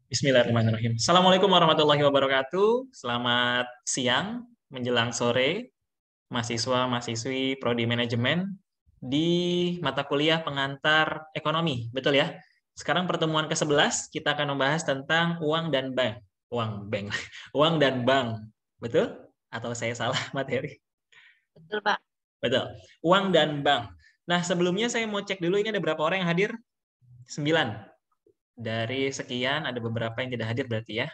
Bismillahirrahmanirrahim. Assalamualaikum warahmatullahi wabarakatuh. Selamat siang menjelang sore, mahasiswa-mahasiswi Prodi Manajemen di mata kuliah pengantar ekonomi. Betul ya? Sekarang pertemuan ke-11 kita akan membahas tentang uang dan bank. Bank. Uang dan bank. Betul? Atau saya salah materi? Betul, Pak. Betul. Uang dan bank. Nah, sebelumnya saya mau cek dulu ini ada berapa orang yang hadir? 9. Dari sekian ada beberapa yang tidak hadir berarti ya.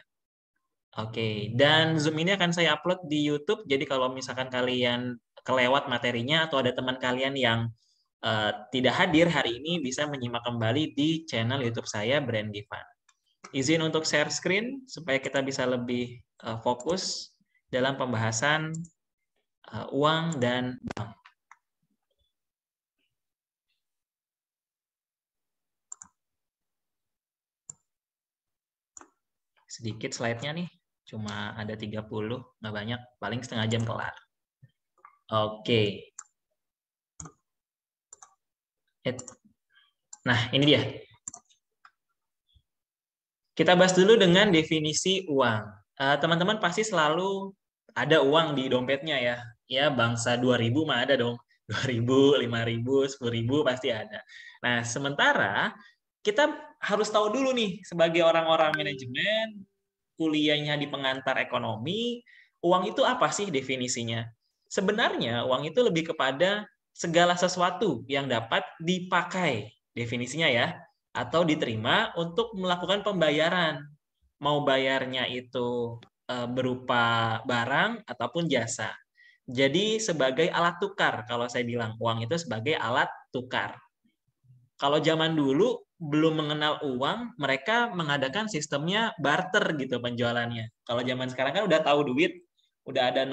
Oke, dan Zoom ini akan saya upload di YouTube. Jadi kalau misalkan kalian kelewat materinya atau ada teman kalian yang tidak hadir hari ini bisa menyimak kembali di channel YouTube saya Brand Givan. Izin untuk share screen supaya kita bisa lebih fokus dalam pembahasan uang dan bank. Sedikit slide-nya nih, cuma ada 30, nggak banyak, paling setengah jam kelar. Oke. Nah, ini dia. Kita bahas dulu dengan definisi uang. Teman-teman pasti selalu ada uang di dompetnya ya. Ya, bangsa 2000 mah ada dong. 2000, 5000, 10.000 pasti ada. Nah, sementara kita harus tahu dulu nih sebagai orang-orang manajemen, kuliahnya di pengantar ekonomi, uang itu apa sih definisinya? Sebenarnya uang itu lebih kepada segala sesuatu yang dapat dipakai, definisinya ya, atau diterima untuk melakukan pembayaran. Mau bayarnya itu berupa barang ataupun jasa. Jadi sebagai alat tukar, kalau saya bilang uang itu sebagai alat tukar. Kalau zaman dulu belum mengenal uang, mereka mengadakan sistemnya barter gitu penjualannya. Kalau zaman sekarang kan udah tahu duit, udah ada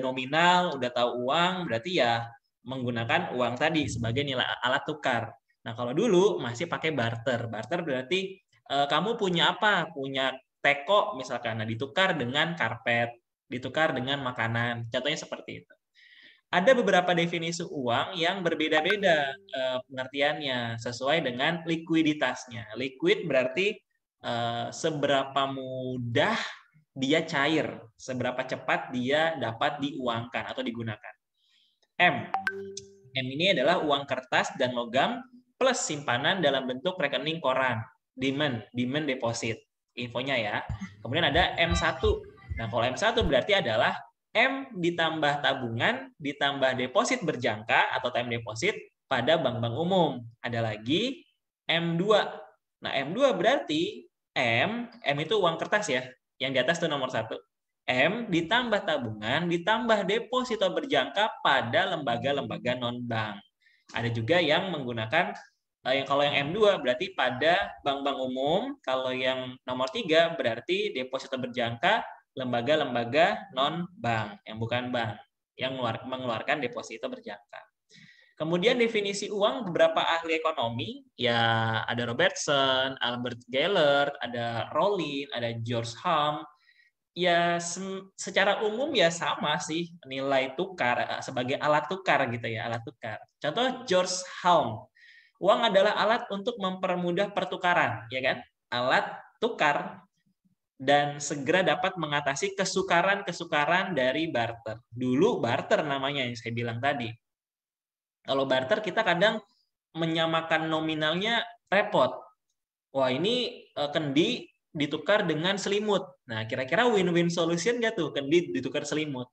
nominal, udah tahu uang, berarti ya menggunakan uang tadi sebagai nilai alat tukar. Nah, kalau dulu masih pakai barter. Barter berarti kamu punya apa? Punya teko misalkan, nah ditukar dengan karpet, ditukar dengan makanan. Contohnya seperti itu. Ada beberapa definisi uang yang berbeda-beda pengertiannya sesuai dengan likuiditasnya. Liquid berarti seberapa mudah dia cair, seberapa cepat dia dapat diuangkan atau digunakan. M. M ini adalah uang kertas dan logam plus simpanan dalam bentuk rekening koran. Demand deposit. Infonya ya. Kemudian ada M1. Nah, kalau M1 berarti adalah M ditambah tabungan ditambah deposit berjangka atau time deposit pada bank-bank umum. Ada lagi M2. Nah, M2 berarti M itu uang kertas ya. Yang di atas itu nomor 1. M ditambah tabungan ditambah deposito berjangka pada lembaga-lembaga non-bank. Ada juga yang menggunakan kalau yang M2 berarti pada bank-bank umum, kalau yang nomor 3 berarti deposito berjangka lembaga-lembaga non-bank, yang bukan bank, yang mengeluarkan deposito berjangka. Kemudian definisi uang beberapa ahli ekonomi, ya ada Robertson, Albert Gellert, ada Rollin, ada George Ham, ya secara umum ya sama sih nilai tukar sebagai alat tukar gitu ya, alat tukar. Contoh George Halm, uang adalah alat untuk mempermudah pertukaran, ya kan? Alat tukar dan segera dapat mengatasi kesukaran-kesukaran dari barter. Dulu barter namanya yang saya bilang tadi. Kalau barter kita kadang menyamakan nominalnya repot. Wah, ini kendi ditukar dengan selimut. Nah, kira-kira win-win solution nggak tuh kendi ditukar selimut?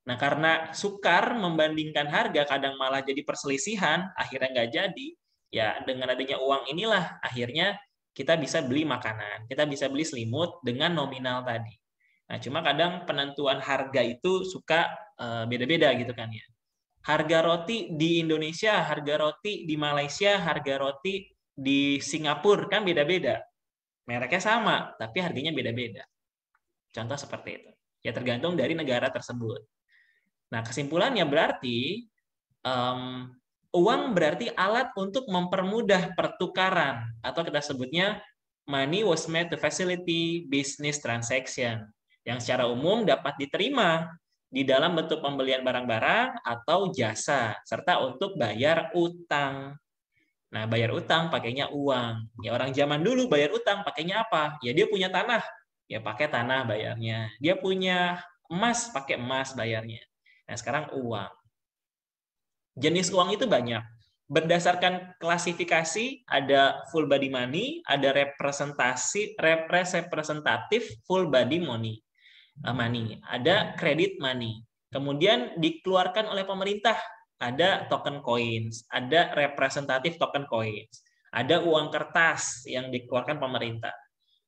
Nah, karena sukar membandingkan harga, kadang malah jadi perselisihan, akhirnya nggak jadi. Ya, dengan adanya uang inilah akhirnya kita bisa beli makanan, kita bisa beli selimut dengan nominal tadi. Nah, cuma kadang penentuan harga itu suka beda-beda gitu kan ya. Harga roti di Indonesia, harga roti di Malaysia, harga roti di Singapura kan beda-beda. Mereknya sama, tapi harganya beda-beda. Contoh seperti itu. Ya tergantung dari negara tersebut. Nah, kesimpulannya berarti uang berarti alat untuk mempermudah pertukaran atau kita sebutnya money was made to facilitate business transaction yang secara umum dapat diterima di dalam bentuk pembelian barang-barang atau jasa serta untuk bayar utang. Nah, bayar utang pakainya uang. Ya orang zaman dulu bayar utang pakainya apa? Ya dia punya tanah, ya pakai tanah bayarnya. Dia punya emas, pakai emas bayarnya. Nah, sekarang uang. Jenis uang itu banyak. Berdasarkan klasifikasi, ada full body money, ada representatif full body money, ada credit money. Kemudian dikeluarkan oleh pemerintah, ada token coins, ada representatif token coins, ada uang kertas yang dikeluarkan pemerintah.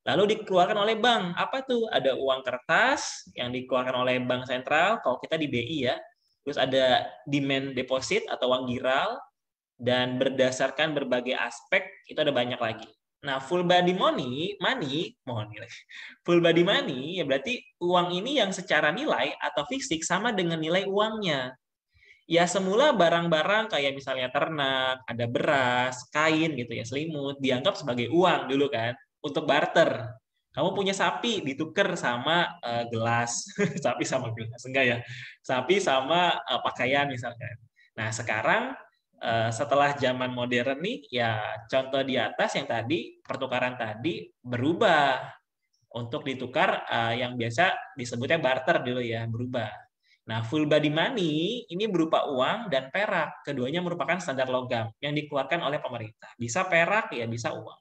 Lalu dikeluarkan oleh bank, apa tuh? Ada uang kertas yang dikeluarkan oleh bank sentral, kalau kita di BI ya. Terus ada demand deposit atau uang giral, dan berdasarkan berbagai aspek itu ada banyak lagi. Nah, full body money, full body money ya berarti uang ini yang secara nilai atau fisik sama dengan nilai uangnya. Ya semula barang-barang kayak misalnya ternak, ada beras, kain gitu ya, selimut dianggap sebagai uang dulu kan untuk barter. Kamu punya sapi ditukar sama gelas, sapi sama gelas enggak ya? Sapi sama pakaian misalkan. Nah, sekarang setelah zaman modern nih ya contoh di atas yang tadi pertukaran tadi berubah untuk ditukar yang biasa disebutnya barter dulu ya, berubah. Nah, full body money ini berupa uang dan perak. Keduanya merupakan standar logam yang dikeluarkan oleh pemerintah. Bisa perak ya bisa uang.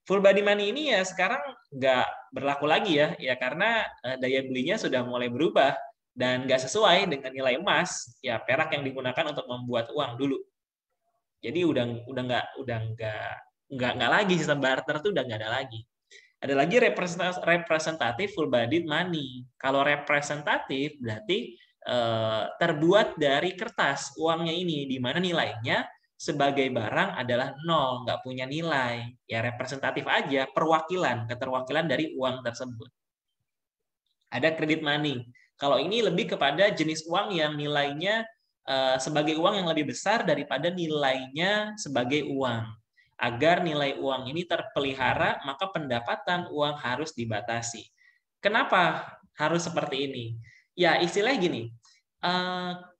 Full body money ini ya sekarang nggak berlaku lagi ya karena daya belinya sudah mulai berubah dan nggak sesuai dengan nilai emas ya perak yang digunakan untuk membuat uang dulu. Jadi udah nggak lagi sistem barter tuh udah nggak ada lagi. Ada lagi representatif full bodied money. Kalau representatif berarti terbuat dari kertas uangnya ini, di mana nilainya sebagai barang adalah nol, nggak punya nilai. Ya representatif aja, keterwakilan dari uang tersebut. Ada credit money. Kalau ini lebih kepada jenis uang yang nilainya sebagai uang yang lebih besar daripada nilainya sebagai uang. Agar nilai uang ini terpelihara, maka pendapatan uang harus dibatasi. Kenapa harus seperti ini? Ya, istilahnya gini,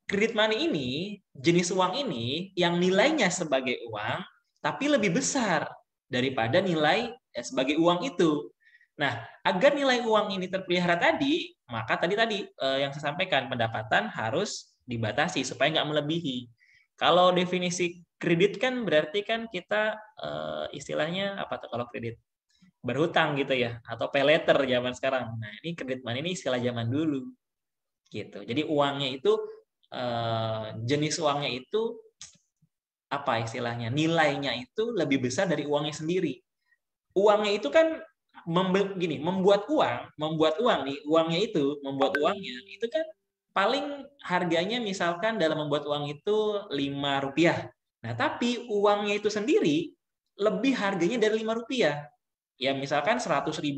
credit money ini, jenis uang ini, yang nilainya sebagai uang, tapi lebih besar daripada nilai sebagai uang itu. Nah, agar nilai uang ini terpelihara tadi, maka tadi yang saya sampaikan, pendapatan harus dibatasi supaya nggak melebihi. Kalau definisi kredit kan berarti kan kita istilahnya apa tuh kalau kredit? Berhutang gitu ya atau pay later zaman sekarang. Nah, ini kredit money ini istilah zaman dulu gitu. Jadi uangnya itu jenis uangnya itu apa istilahnya? Nilainya itu lebih besar dari uangnya sendiri. Uangnya itu kan membuat uang nih, uangnya itu membuat uangnya itu kan paling harganya misalkan dalam membuat uang itu Rp5. Nah, tapi uangnya itu sendiri lebih harganya dari Rp5. Ya, misalkan Rp100.000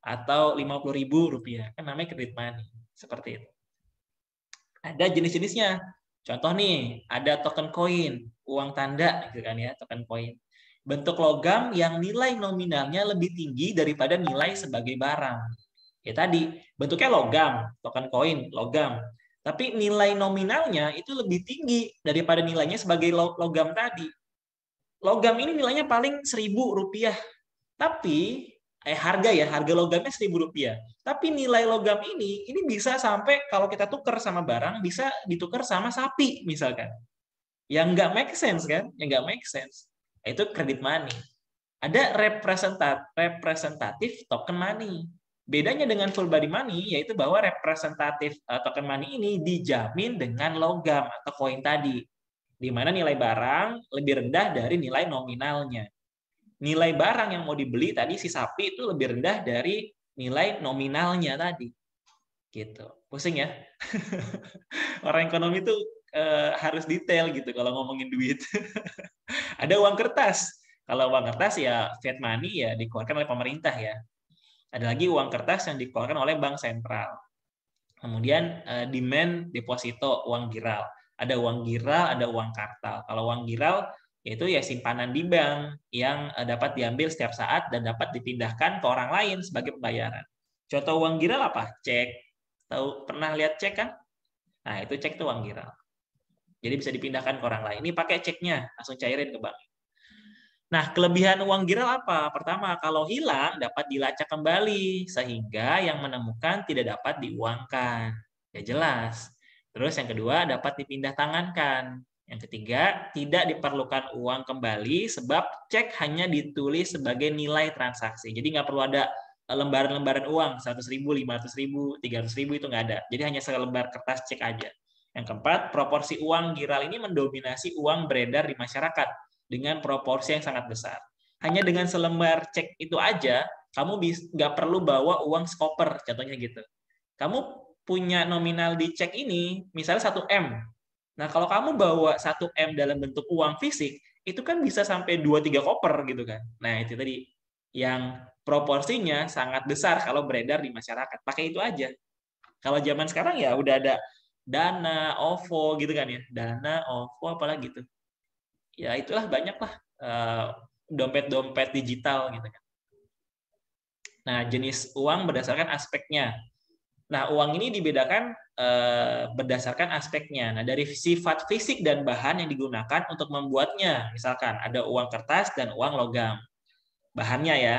atau Rp50.000, kan namanya credit money. Seperti itu. Ada jenis-jenisnya. Contoh nih, ada token koin, uang tanda gitu kan ya, token koin. Bentuk logam yang nilai nominalnya lebih tinggi daripada nilai sebagai barang. Ya tadi, bentuknya logam, token koin, logam. Tapi nilai nominalnya itu lebih tinggi daripada nilainya sebagai logam tadi. Logam ini nilainya paling Rp1.000. Tapi harga logamnya Rp1.000. Tapi nilai logam ini bisa sampai kalau kita tukar sama barang bisa ditukar sama sapi misalkan. Yang nggak make sense kan? Yang nggak make sense. Itu credit money. Ada representatif token money. Bedanya dengan full body money yaitu bahwa representatif token money ini dijamin dengan logam atau koin tadi, di mana nilai barang lebih rendah dari nilai nominalnya. Nilai barang yang mau dibeli tadi si sapi itu lebih rendah dari nilai nominalnya tadi. Gitu. Pusing ya? Orang ekonomi itu harus detail gitu kalau ngomongin duit. Ada uang kertas. Kalau uang kertas ya fiat money ya dikeluarkan oleh pemerintah ya. Ada lagi uang kertas yang dikeluarkan oleh bank sentral. Kemudian demand deposito, uang giral. Ada uang giral, ada uang kartal. Kalau uang giral yaitu ya simpanan di bank yang dapat diambil setiap saat dan dapat dipindahkan ke orang lain sebagai pembayaran. Contoh uang giral apa? Cek. Tahu pernah lihat cek kan? Nah, itu cek tuh uang giral. Jadi bisa dipindahkan ke orang lain. Ini pakai ceknya, langsung cairin ke bank. Nah, kelebihan uang giral apa? Pertama, kalau hilang dapat dilacak kembali sehingga yang menemukan tidak dapat diuangkan. Ya jelas. Terus yang kedua, dapat dipindah tangankan. Yang ketiga, tidak diperlukan uang kembali sebab cek hanya ditulis sebagai nilai transaksi. Jadi nggak perlu ada lembaran-lembaran uang, 100.000, 500.000, 300.000 itu nggak ada. Jadi hanya selembar kertas cek aja. Yang keempat, proporsi uang giral ini mendominasi uang beredar di masyarakat dengan proporsi yang sangat besar. Hanya dengan selembar cek itu aja, kamu nggak perlu bawa uang skoper, contohnya gitu. Kamu punya nominal di cek ini, misalnya 1 M. Nah, kalau kamu bawa 1 M dalam bentuk uang fisik, itu kan bisa sampai 2-3 koper gitu kan. Nah, itu tadi yang proporsinya sangat besar kalau beredar di masyarakat. Pakai itu aja. Kalau zaman sekarang ya udah ada Dana, OVO gitu kan ya. Dana, OVO, apalagi gitu. Ya itulah banyak lah dompet-dompet digital gitu kan. Nah, jenis uang berdasarkan aspeknya. Nah, uang ini dibedakan berdasarkan aspeknya. Nah, dari sifat fisik dan bahan yang digunakan untuk membuatnya. Misalkan ada uang kertas dan uang logam. Bahannya ya.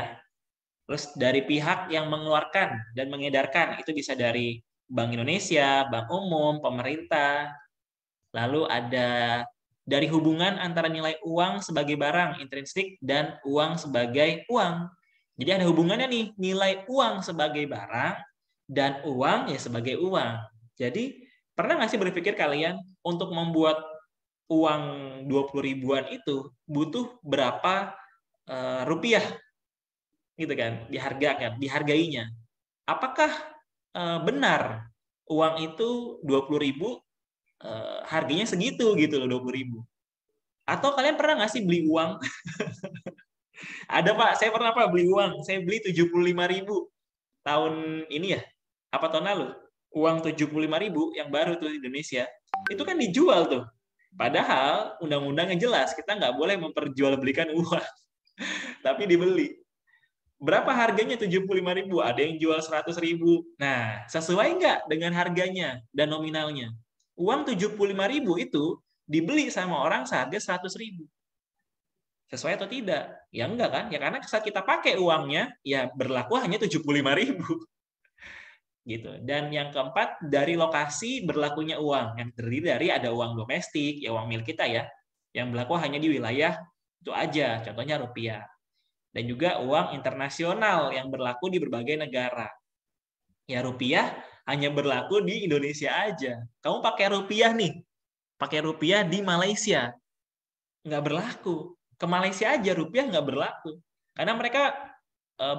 Terus dari pihak yang mengeluarkan dan mengedarkan, itu bisa dari Bank Indonesia, Bank Umum, pemerintah. Lalu ada dari hubungan antara nilai uang sebagai barang intrinsik dan uang sebagai uang. Jadi ada hubungannya nih, nilai uang sebagai barang dan uang ya sebagai uang. Jadi pernah nggak sih berpikir kalian untuk membuat uang 20 ribuan itu butuh berapa rupiah gitu kan, dihargainya. Apakah benar uang itu 20.000 harganya segitu gitu loh, 20.000? Atau kalian pernah nggak sih beli uang? Ada Pak, saya pernah Pak beli uang. Saya beli 75.000 tahun ini ya. Apa tahun lalu? Uang 75.000 yang baru tuh di Indonesia. Itu kan dijual tuh. Padahal undang-undangnya jelas, kita nggak boleh memperjualbelikan uang. Tapi dibeli. Berapa harganya 75.000? Ada yang jual 100.000. Nah, sesuai nggak dengan harganya dan nominalnya? Uang 75.000 itu dibeli sama orang seharga 100.000. Sesuai atau tidak? Ya enggak kan? Ya karena saat kita pakai uangnya, ya berlaku hanya 75.000. Gitu. Dan yang keempat, dari lokasi berlakunya uang. Yang terdiri dari ada uang domestik, ya uang milik kita ya, yang berlaku hanya di wilayah itu aja, contohnya rupiah. Dan juga uang internasional yang berlaku di berbagai negara. Ya rupiah hanya berlaku di Indonesia aja. Kamu pakai rupiah nih, pakai rupiah di Malaysia, nggak berlaku. Ke Malaysia aja rupiah nggak berlaku. Karena mereka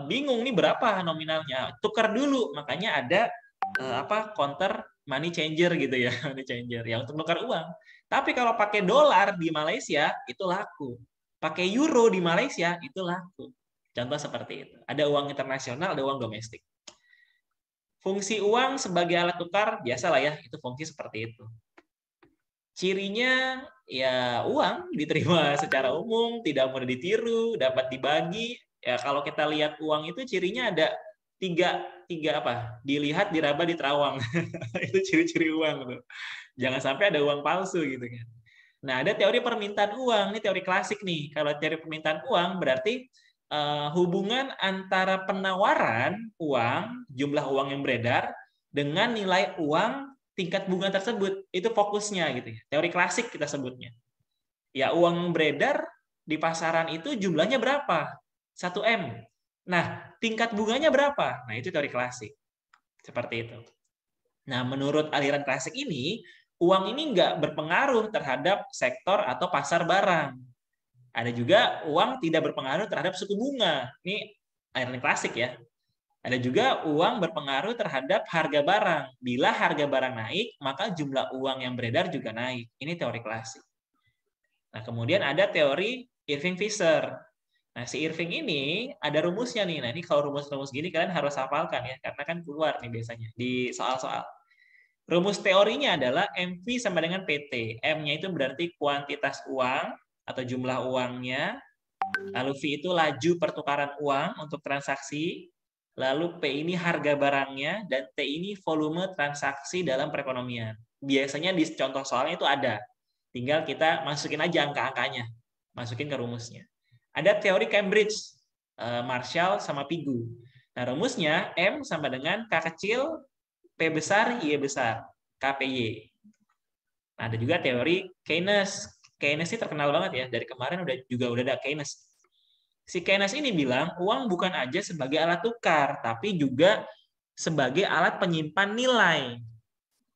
bingung nih berapa nominalnya. Tukar dulu, makanya ada counter money changer gitu ya, money changer yang untuk tukar uang. Tapi kalau pakai dolar di Malaysia itu laku. Pakai euro di Malaysia itu laku. Contoh seperti itu. Ada uang internasional, ada uang domestik. Fungsi uang sebagai alat tukar biasalah ya, itu fungsi seperti itu. Cirinya ya uang diterima secara umum, tidak mudah ditiru, dapat dibagi. Ya kalau kita lihat uang itu cirinya ada tiga apa? Dilihat, diraba, diterawang. Itu ciri-ciri uang tuh. Jangan sampai ada uang palsu gitu kan. Nah, ada teori permintaan uang. Ini teori klasik nih. Kalau teori permintaan uang berarti hubungan antara penawaran uang, jumlah uang yang beredar, dengan nilai uang tingkat bunga tersebut. Itu fokusnya gitu ya. Teori klasik kita sebutnya. Ya, uang beredar di pasaran itu jumlahnya berapa? 1 M. Nah, tingkat bunganya berapa? Nah, itu teori klasik. Seperti itu. Nah, menurut aliran klasik ini, uang ini nggak berpengaruh terhadap sektor atau pasar barang. Ada juga uang tidak berpengaruh terhadap suku bunga. Ini aliran klasik ya. Ada juga uang berpengaruh terhadap harga barang. Bila harga barang naik, maka jumlah uang yang beredar juga naik. Ini teori klasik. Nah, kemudian ada teori Irving Fisher. Nah, si Irving ini ada rumusnya nih. Nah, ini kalau rumus-rumus gini kalian harus hafalkan ya, karena kan keluar nih biasanya di soal-soal. Rumus teorinya adalah MV sama dengan PT. M-nya itu berarti kuantitas uang atau jumlah uangnya. Lalu V itu laju pertukaran uang untuk transaksi. Lalu P ini harga barangnya. Dan T ini volume transaksi dalam perekonomian. Biasanya di contoh soalnya itu ada. Tinggal kita masukin aja angka-angkanya, masukin ke rumusnya. Ada teori Cambridge, Marshall sama Pigou. Nah, rumusnya M sama dengan K kecil, P besar, Y besar, KPY. Nah, ada juga teori Keynes. Keynes ini terkenal banget ya, dari kemarin udah ada Keynes. Si Keynes ini bilang uang bukan aja sebagai alat tukar, tapi juga sebagai alat penyimpan nilai.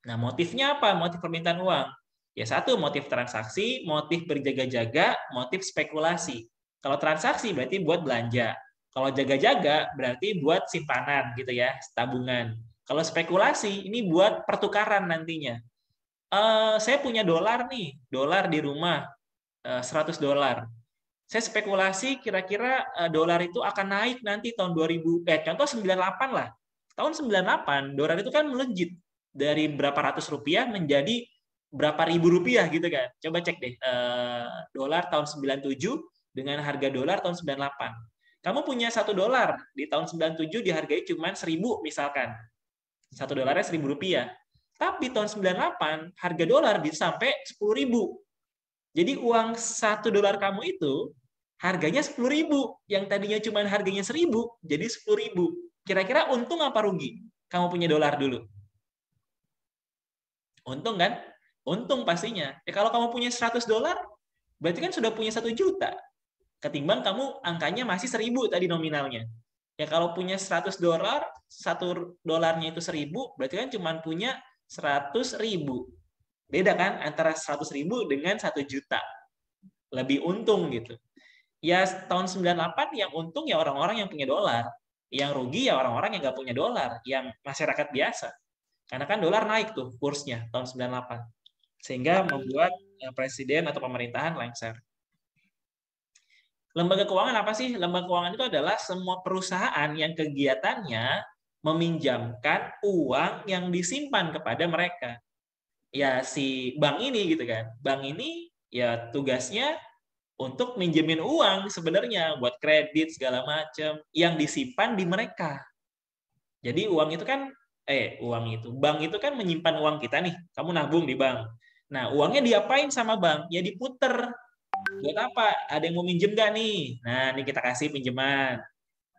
Nah, motifnya apa? Motif permintaan uang. Ya satu, motif transaksi, motif berjaga-jaga, motif spekulasi. Kalau transaksi berarti buat belanja. Kalau jaga-jaga berarti buat simpanan gitu ya, tabungan. Kalau spekulasi ini buat pertukaran nantinya. Saya punya dolar nih, dolar di rumah, $100. Saya spekulasi kira-kira dolar itu akan naik nanti tahun 2000, contoh 98 lah. Tahun 98, dolar itu kan melejit dari berapa ratus rupiah menjadi berapa ribu rupiah gitu kan. Coba cek deh, dolar tahun 97 dengan harga dolar tahun 98. Kamu punya $1 di tahun 97 dihargai cuma 1.000 misalkan. $1 Rp1.000. Tapi tahun 98 harga dolar bisa sampai 10.000. Jadi uang $1 kamu itu harganya 10.000. Yang tadinya cuma harganya 1.000 jadi 10.000. Kira-kira untung apa rugi? Kamu punya dolar dulu. Untung kan? Untung pastinya. Ya, kalau kamu punya $100, berarti kan sudah punya 1 juta. Ketimbang kamu angkanya masih 1.000 tadi nominalnya. Ya kalau punya $100, $1 itu 1.000, berarti kan cuma punya 100.000. Beda kan antara 100.000 dengan 1 juta. Lebih untung gitu. Ya tahun 98 yang untung ya orang-orang yang punya dolar. Yang rugi ya orang-orang yang nggak punya dolar, yang masyarakat biasa. Karena kan dolar naik tuh kursnya tahun 98. Sehingga membuat presiden atau pemerintahan lengser. Lembaga keuangan apa sih? Lembaga keuangan itu adalah semua perusahaan yang kegiatannya meminjamkan uang yang disimpan kepada mereka. Ya si bank ini gitu kan. Bank ini ya tugasnya untuk minjemin uang sebenarnya buat kredit segala macam yang disimpan di mereka. Jadi uang itu kan bank itu kan menyimpan uang kita nih. Kamu nabung di bank. Nah, uangnya diapain sama bank? Ya diputer. Buat apa? Ada yang mau minjem nggak nih? Nah, ini kita kasih pinjaman.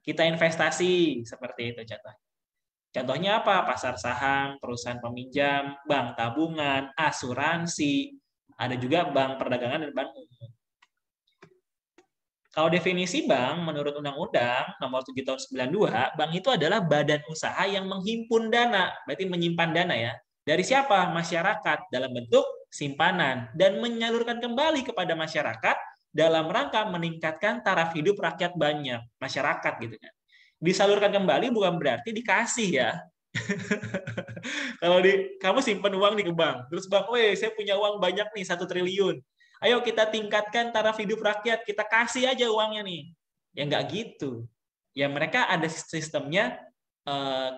Kita investasi, seperti itu contohnya. Contohnya apa? Pasar saham, perusahaan peminjam, bank tabungan, asuransi, ada juga bank perdagangan dan bank umum. Kalau definisi bank, menurut Undang-Undang Nomor 7 Tahun 92, bank itu adalah badan usaha yang menghimpun dana, berarti menyimpan dana ya. Dari siapa? Masyarakat dalam bentuk simpanan dan menyalurkan kembali kepada masyarakat dalam rangka meningkatkan taraf hidup rakyat banyak, masyarakat gitu kan. Disalurkan kembali bukan berarti dikasih ya. Kalau kamu simpan uang di bank, terus bank, saya punya uang banyak nih 1 triliun. Ayo kita tingkatkan taraf hidup rakyat, kita kasih aja uangnya nih. Ya nggak gitu. Ya mereka ada sistemnya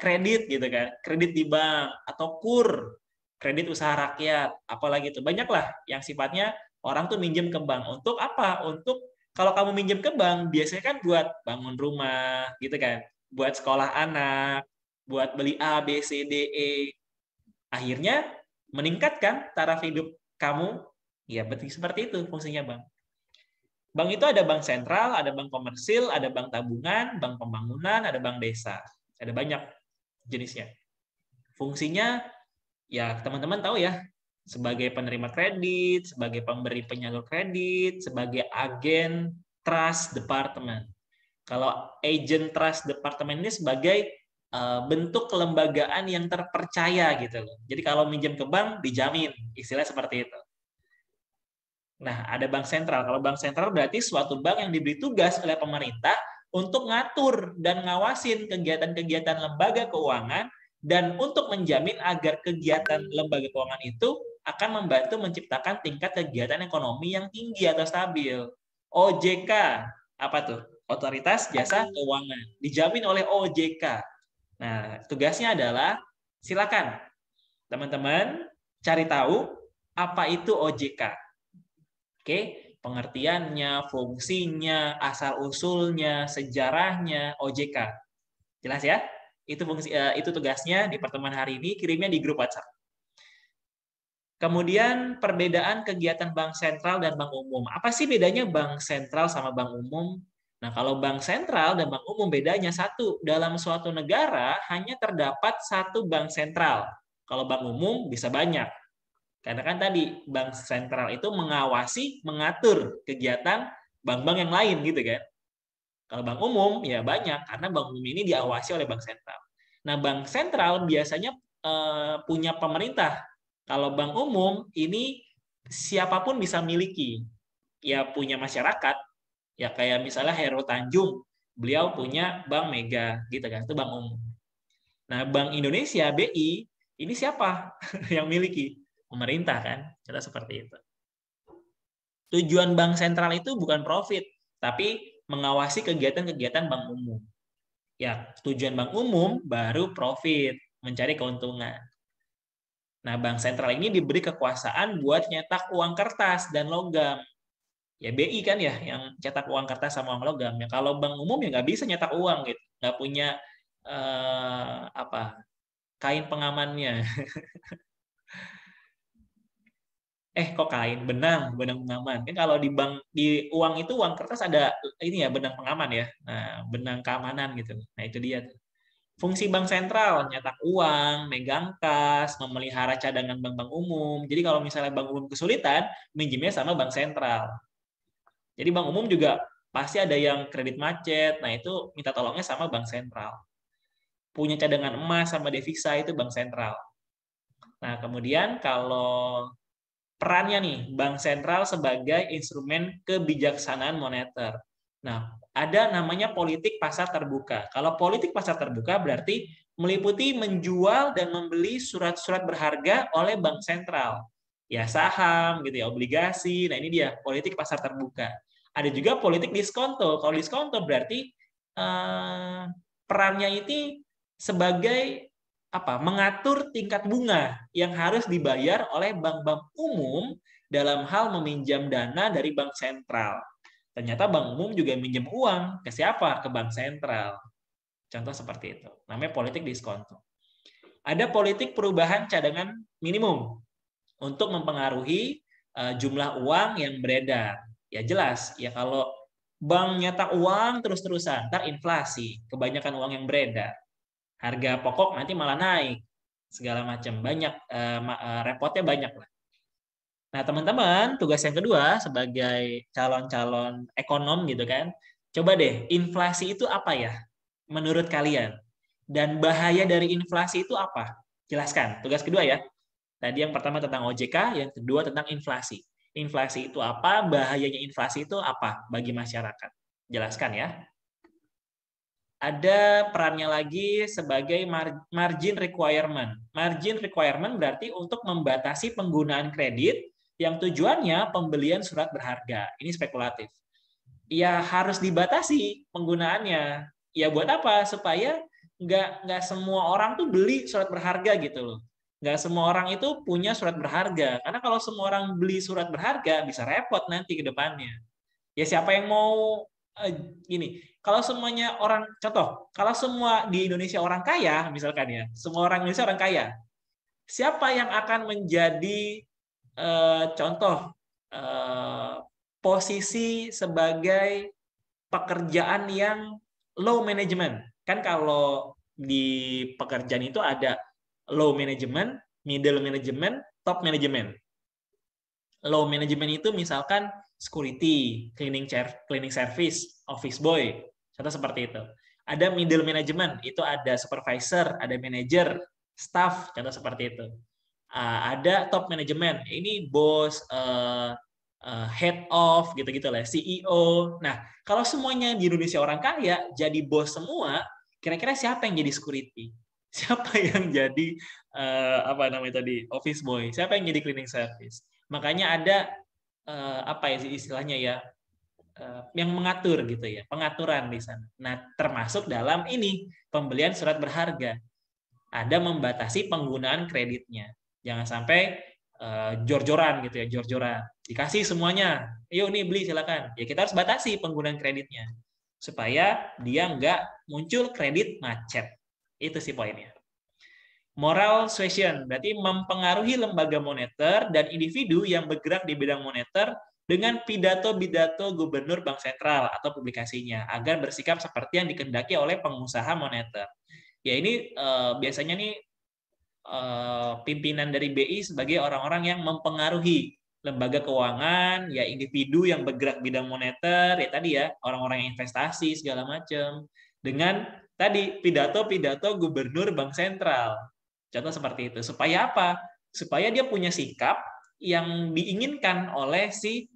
kredit gitu kan, kredit di bank atau KUR, kredit usaha rakyat, apalagi itu. Banyaklah yang sifatnya orang tuh minjem ke bank. Untuk apa? Untuk kalau kamu minjem ke bank, biasanya kan buat bangun rumah gitu kan, buat sekolah anak, buat beli A, B, C, D, E. Akhirnya meningkatkan taraf hidup kamu. Ya, betul seperti itu fungsinya bank. Bank itu ada bank sentral, ada bank komersil, ada bank tabungan, bank pembangunan, ada bank desa. Ada banyak jenisnya. Fungsinya, ya teman-teman tahu ya, sebagai penerima kredit, sebagai pemberi penyalur kredit, sebagai agen trust department. Kalau agent trust department ini sebagai bentuk kelembagaan yang terpercaya gitu loh. Jadi kalau minjem ke bank dijamin, istilah seperti itu. Nah, ada bank sentral. Kalau bank sentral berarti suatu bank yang diberi tugas oleh pemerintah untuk ngatur dan ngawasin kegiatan-kegiatan lembaga keuangan dan untuk menjamin agar kegiatan lembaga keuangan itu akan membantu menciptakan tingkat kegiatan ekonomi yang tinggi atau stabil. OJK, apa tuh? Otoritas Jasa Keuangan. Dijamin oleh OJK. Nah, tugasnya adalah silakan teman-teman cari tahu apa itu OJK. Oke, pengertiannya, fungsinya, asal-usulnya, sejarahnya, OJK. Jelas ya? Itu tugasnya di pertemuan hari ini, kirimnya di grup WhatsApp. Kemudian perbedaan kegiatan bank sentral dan bank umum. Apa sih bedanya bank sentral sama bank umum? Nah, kalau bank sentral dan bank umum bedanya satu, dalam suatu negara hanya terdapat satu bank sentral. Kalau bank umum bisa banyak. Karena kan tadi bank sentral itu mengawasi, mengatur kegiatan bank-bank yang lain gitu kan. Kalau bank umum ya banyak karena bank umum ini diawasi oleh bank sentral. Nah, bank sentral biasanya punya pemerintah. Kalau bank umum ini siapapun bisa miliki. Ya punya masyarakat. Ya kayak misalnya Heru Tanjung, beliau punya Bank Mega gitu kan, itu bank umum. Nah, Bank Indonesia BI ini siapa yang miliki? Pemerintah kan. Contoh seperti itu. Tujuan bank sentral itu bukan profit, tapi mengawasi kegiatan-kegiatan bank umum. Ya, tujuan bank umum baru profit, mencari keuntungan. Nah, bank sentral ini diberi kekuasaan buat nyetak uang kertas dan logam. Ya BI kan ya yang cetak uang kertas sama uang logam. Ya kalau bank umum ya nggak bisa nyetak uang gitu, nggak punya apa kain pengamannya. Kok kain benang pengaman kan kalau di bank di uang itu uang kertas ada ini ya benang pengaman ya, nah benang keamanan gitu, nah itu dia tuh. Fungsi bank sentral nyetak uang, megang kas, memelihara cadangan bank-bank umum. Jadi kalau misalnya bank umum kesulitan minjemnya sama bank sentral. Jadi bank umum juga pasti ada yang kredit macet, nah itu minta tolongnya sama bank sentral. Punya cadangan emas sama devisa itu bank sentral. Nah kemudian kalau perannya nih, bank sentral sebagai instrumen kebijaksanaan moneter. Nah, ada namanya politik pasar terbuka. Kalau politik pasar terbuka berarti meliputi menjual dan membeli surat-surat berharga oleh bank sentral. Ya saham gitu ya, obligasi. Nah, ini dia politik pasar terbuka. Ada juga politik diskonto. Kalau diskonto berarti perannya ini sebagai apa? Mengatur tingkat bunga yang harus dibayar oleh bank-bank umum dalam hal meminjam dana dari bank sentral. Ternyata bank umum juga minjem uang ke siapa? Ke bank sentral. Contoh seperti itu. Namanya politik diskonto. Ada politik perubahan cadangan minimum untuk mempengaruhi jumlah uang yang beredar. Ya jelas, ya kalau bank nyetak uang terus-terusan, ntar inflasi, kebanyakan uang yang beredar. Harga pokok nanti malah naik, segala macam. Banyak, repotnya banyak lah. Nah, teman-teman, tugas yang kedua sebagai calon-calon ekonom gitu kan, coba deh, inflasi itu apa ya menurut kalian? Dan bahaya dari inflasi itu apa? Jelaskan. Tugas kedua ya. Tadi yang pertama tentang OJK, yang kedua tentang inflasi. Inflasi itu apa? Bahayanya inflasi itu apa bagi masyarakat? Jelaskan ya. Ada perannya lagi sebagai margin requirement. Margin requirement berarti untuk membatasi penggunaan kredit yang tujuannya pembelian surat berharga. Ini spekulatif. Ya harus dibatasi penggunaannya. Ya buat apa? Supaya nggak semua orang tuh beli surat berharga gitu loh. Nggak semua orang itu punya surat berharga. Karena kalau semua orang beli surat berharga, bisa repot nanti ke depannya. Ya siapa yang mau gini, kalau semuanya orang contoh, kalau semua di Indonesia orang kaya misalkan ya, semua orang Indonesia orang kaya, siapa yang akan menjadi contoh posisi sebagai pekerjaan yang low management? Kan kalau di pekerjaan itu ada low management, middle management, top management. Low management itu misalkan security, cleaning service, office boy, contoh seperti itu. Ada middle management, itu ada supervisor, ada manager, staff, contoh seperti itu. Ada top management, ini bos, head of, gitu-gitu lah, CEO. Nah, kalau semuanya di Indonesia orang kaya, jadi bos semua, kira-kira siapa yang jadi security? Siapa yang jadi apa namanya tadi office boy? Siapa yang jadi cleaning service? Makanya ada apa ya istilahnya ya yang mengatur gitu ya, pengaturan di sana. Nah, termasuk dalam ini pembelian surat berharga. Ada membatasi penggunaan kreditnya. Jangan sampai jor-joran gitu ya, jor-joran. Dikasih semuanya, yuk nih beli silakan. Ya kita harus batasi penggunaan kreditnya supaya dia nggak muncul kredit macet. Itu sih poinnya. Moral suasion berarti mempengaruhi lembaga moneter dan individu yang bergerak di bidang moneter dengan pidato-pidato gubernur bank sentral atau publikasinya agar bersikap seperti yang dikehendaki oleh pengusaha moneter. Ya ini biasanya nih pimpinan dari BI sebagai orang-orang yang mempengaruhi lembaga keuangan, ya individu yang bergerak bidang moneter, ya tadi ya orang-orang yang investasi segala macam dengan tadi pidato-pidato gubernur bank sentral. Contoh seperti itu. Supaya apa? Supaya dia punya sikap yang diinginkan oleh si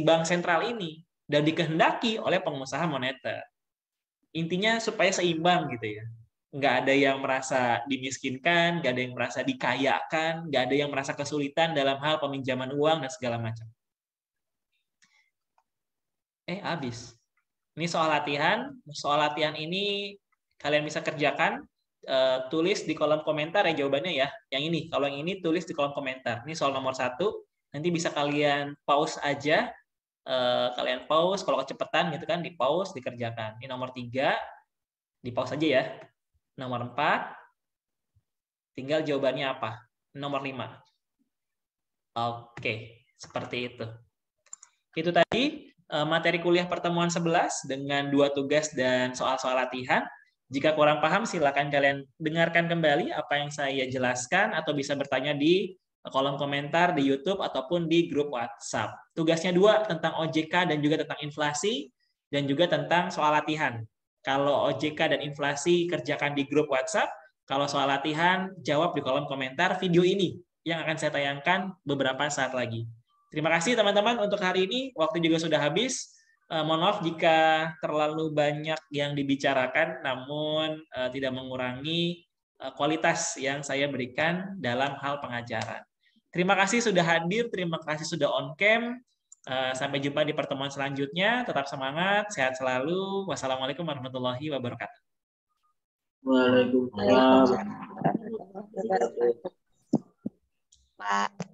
bank sentral ini dan dikehendaki oleh pengusaha moneter. Intinya supaya seimbang gitu ya. Nggak ada yang merasa dimiskinkan, nggak ada yang merasa dikayakan, nggak ada yang merasa kesulitan dalam hal peminjaman uang dan segala macam. Habis. Ini soal latihan. Soal latihan ini kalian bisa kerjakan. Tulis di kolom komentar ya jawabannya ya. Yang ini, kalau yang ini tulis di kolom komentar. Ini soal nomor 1. Nanti bisa kalian pause aja. Kalian pause, kalau kecepatan gitu kan, di pause, dikerjakan. Ini nomor 3, di pause aja ya. Nomor 4, tinggal jawabannya apa. Nomor 5. Oke, seperti itu. Itu tadi materi kuliah pertemuan 11 dengan 2 tugas dan soal-soal latihan. Jika kurang paham, silakan kalian dengarkan kembali apa yang saya jelaskan atau bisa bertanya di kolom komentar di YouTube ataupun di grup WhatsApp. Tugasnya 2 tentang OJK dan juga tentang inflasi dan juga tentang soal latihan. Kalau OJK dan inflasi kerjakan di grup WhatsApp, kalau soal latihan jawab di kolom komentar video ini yang akan saya tayangkan beberapa saat lagi. Terima kasih teman-teman untuk hari ini. Waktu juga sudah habis. Mohon maaf jika terlalu banyak yang dibicarakan, namun tidak mengurangi kualitas yang saya berikan dalam hal pengajaran. Terima kasih sudah hadir, terima kasih sudah on cam. Sampai jumpa di pertemuan selanjutnya. Tetap semangat, sehat selalu. Wassalamualaikum warahmatullahi wabarakatuh. Waalaikumsalam. Pak.